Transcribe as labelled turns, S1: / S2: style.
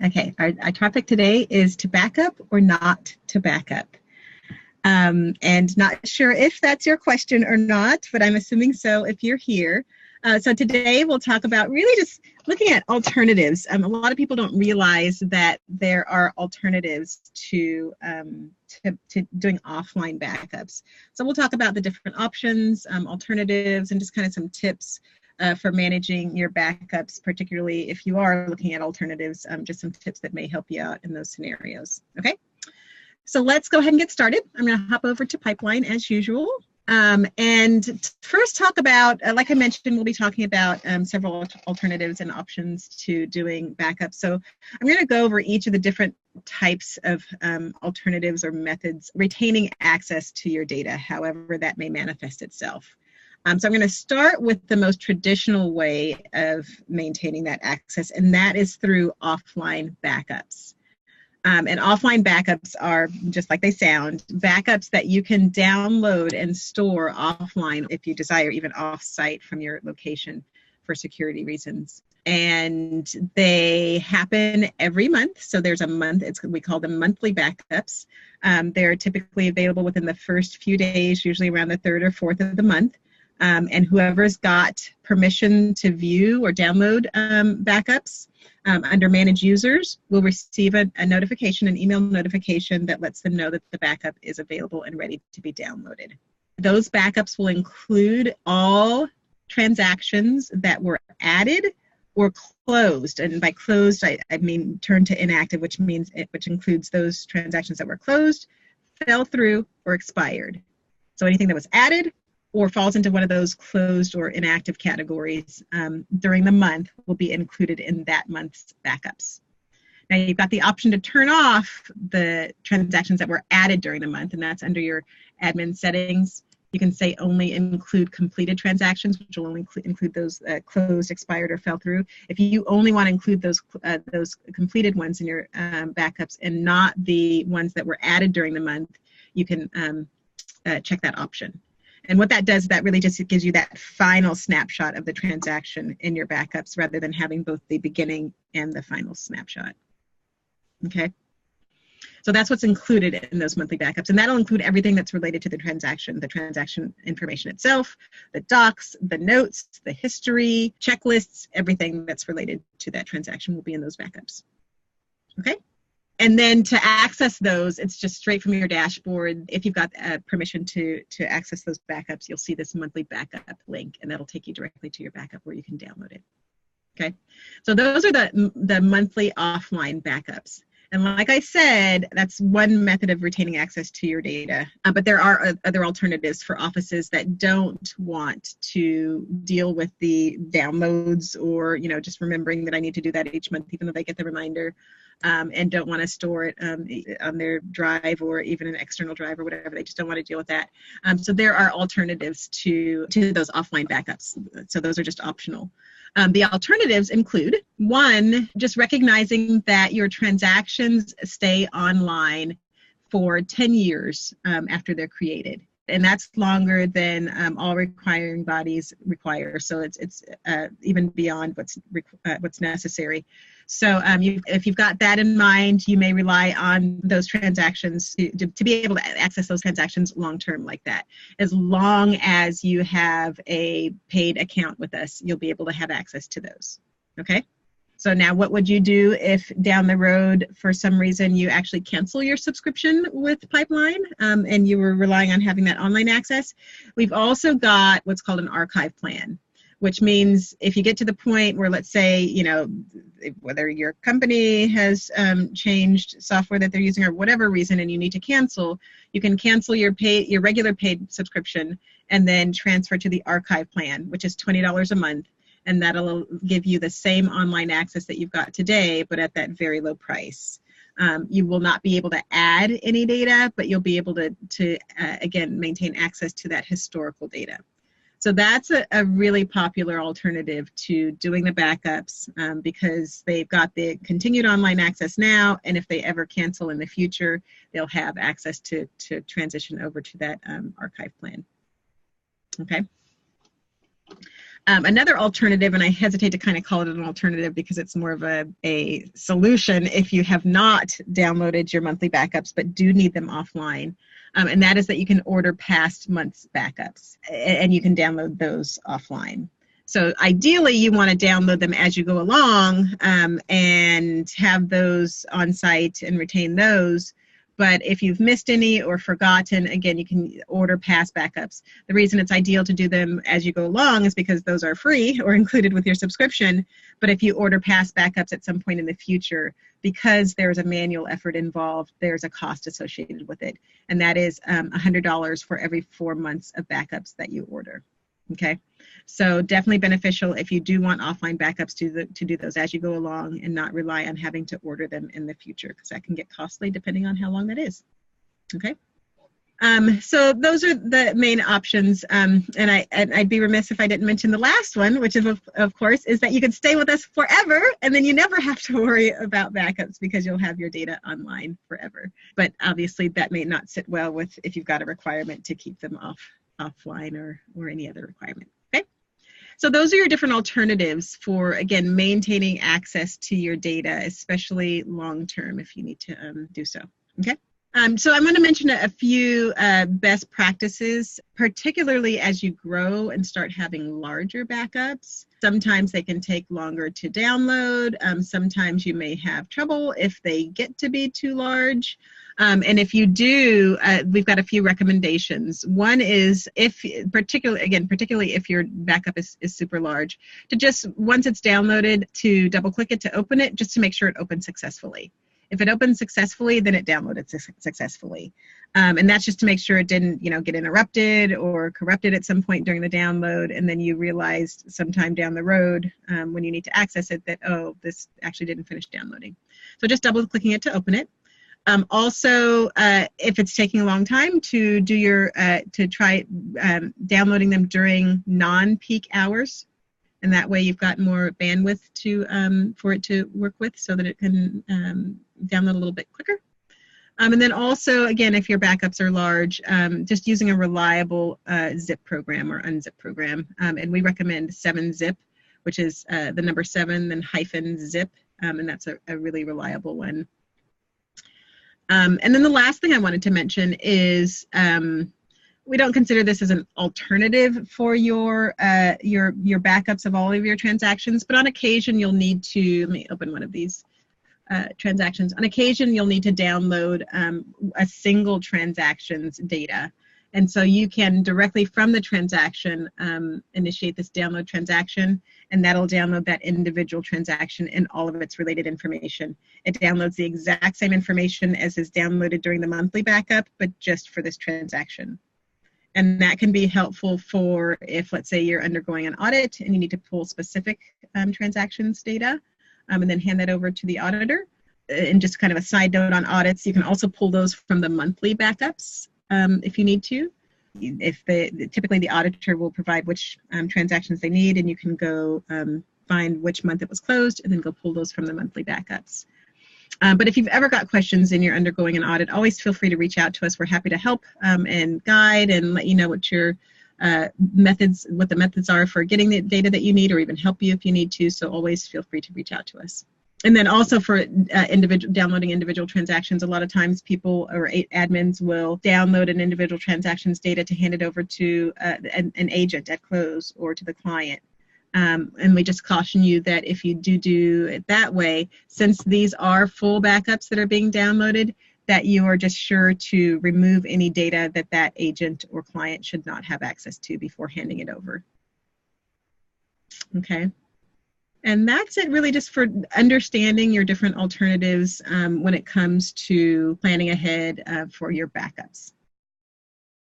S1: Okay, our topic today is to back up or not to back up. And not sure if that's your question or not, but I'm assuming so if you're here. So today we'll talk about really just looking at alternatives. A lot of people don't realize that there are alternatives to doing offline backups. So we'll talk about the different options, alternatives, and just kind of some tips for managing your backups, particularly if you are looking at alternatives, just some tips that may help you out in those scenarios. Okay, so let's go ahead and get started. I'm going to hop over to Pipeline as usual. And first talk about, like I mentioned, we'll be talking about several alternatives and options to doing backups. So I'm going to go over each of the different types of alternatives or methods retaining access to your data, however that may manifest itself. So I'm going to start with the most traditional way of maintaining that access, and that is through offline backups. And offline backups are, just like they sound, backups that you can download and store offline if you desire, even off-site from your location for security reasons. And they happen every month. So there's a month, we call them monthly backups. They're typically available within the first few days, usually around the 3rd or 4th of the month. And whoever's got permission to view or download backups under Manage Users will receive a notification, an email notification that lets them know that the backup is available and ready to be downloaded. Those backups will include all transactions that were added or closed. And by closed, I mean turned to inactive, which includes those transactions that were closed, fell through, or expired. So anything that was added or falls into one of those closed or inactive categories during the month will be included in that month's backups. Now you've got the option to turn off the transactions that were added during the month, and that's under your admin settings. You can say only include completed transactions, which will only include those closed, expired, or fell through. If you only want to include those completed ones in your backups and not the ones that were added during the month, you can check that option. And what that does, that really just gives you that final snapshot of the transaction in your backups rather than having both the beginning and the final snapshot. Okay? So that's what's included in those monthly backups. And that'll include everything that's related to the transaction information itself, the docs, the notes, the history, checklists, everything that's related to that transaction will be in those backups. Okay? And then to access those, it's just straight from your dashboard. If you've got permission to access those backups, you'll see this monthly backup link, and that'll take you directly to your backup where you can download it. Okay, so those are the monthly offline backups. And like I said, that's one method of retaining access to your data. But there are other alternatives for offices that don't want to deal with the downloads or, just remembering that I need to do that each month, even though they get the reminder, and don't want to store it on their drive or even an external drive or whatever. They just don't want to deal with that. So there are alternatives to those offline backups. So those are just optional. The alternatives include, one, just recognizing that your transactions stay online for 10 years after they're created. And that's longer than all requiring bodies require. So it's even beyond what's necessary. So if you've got that in mind, you may rely on those transactions to be able to access those transactions long-term like that. As long as you have a paid account with us, you'll be able to have access to those. Okay? So now what would you do if down the road, for some reason, you actually cancel your subscription with Pipeline and you were relying on having that online access? We've also got what's called an archive plan, which means if you get to the point where, let's say, whether your company has changed software that they're using or whatever reason and you need to cancel, you can cancel your regular paid subscription and then transfer to the archive plan, which is $20 a month. And that'll give you the same online access that you've got today, but at that very low price. You will not be able to add any data, but you'll be able to again, maintain access to that historical data. So that's a really popular alternative to doing the backups because they've got the continued online access now, and if they ever cancel in the future, they'll have access to transition over to that archive plan. Okay. Another alternative, and I hesitate to kind of call it an alternative because it's more of a solution if you have not downloaded your monthly backups but do need them offline, and that is that you can order past months backups and you can download those offline. So ideally you want to download them as you go along and have those on site and retain those. But if you've missed any or forgotten, again, you can order past backups. The reason it's ideal to do them as you go along is because those are free or included with your subscription. But if you order past backups at some point in the future, because there's a manual effort involved, there's a cost associated with it. And that is $100 for every 4 months of backups that you order. Okay, so definitely beneficial if you do want offline backups to do those as you go along and not rely on having to order them in the future, because that can get costly depending on how long that is. Okay, so those are the main options, and I'd be remiss if I didn't mention the last one, which is of course is that you can stay with us forever, and then you never have to worry about backups because you'll have your data online forever. But obviously that may not sit well with if you've got a requirement to keep them offline or any other requirement. Okay, so those are your different alternatives for, again, maintaining access to your data, especially long term if you need to do so. Okay, so I'm going to mention a few best practices, particularly as you grow and start having larger backups. Sometimes they can take longer to download. Sometimes you may have trouble if they get to be too large. And if you do, we've got a few recommendations. One is particularly if your backup is super large, to just, once it's downloaded, to double click it to open it, just to make sure it opens successfully. If it opens successfully, then it downloaded successfully. And that's just to make sure it didn't, get interrupted or corrupted at some point during the download, and then you realized sometime down the road when you need to access it that, oh, this actually didn't finish downloading. So just double clicking it to open it. Also, if it's taking a long time, to do to try downloading them during non-peak hours, and that way you've got more bandwidth for it to work with, so that it can download a little bit quicker. And then also, again, if your backups are large, just using a reliable zip program or unzip program, and we recommend 7-zip, which is the number 7 then -zip, and that's a really reliable one. And then the last thing I wanted to mention is we don't consider this as an alternative for your backups of all of your transactions, but on occasion you'll need to, let me open one of these transactions. On occasion you'll need to download a single transaction's data. And so you can directly from the transaction initiate this download transaction, and that'll download that individual transaction and all of its related information. It downloads the exact same information as is downloaded during the monthly backup, but just for this transaction. And that can be helpful for if, let's say, you're undergoing an audit and you need to pull specific transactions data and then hand that over to the auditor. And just kind of a side note on audits, you can also pull those from the monthly backups if you need to. Typically the auditor will provide which transactions they need, and you can go find which month it was closed and then go pull those from the monthly backups. But if you've ever got questions and you're undergoing an audit, always feel free to reach out to us. We're happy to help and guide and let you know what your what the methods are for getting the data that you need, or even help you if you need to. So always feel free to reach out to us. And then also for downloading individual transactions, a lot of times people or admins will download an individual transaction's data to hand it over to an agent at close or to the client. And we just caution you that if you do it that way, since these are full backups that are being downloaded, that you are just sure to remove any data that agent or client should not have access to before handing it over. Okay. And that's it, really, just for understanding your different alternatives when it comes to planning ahead for your backups.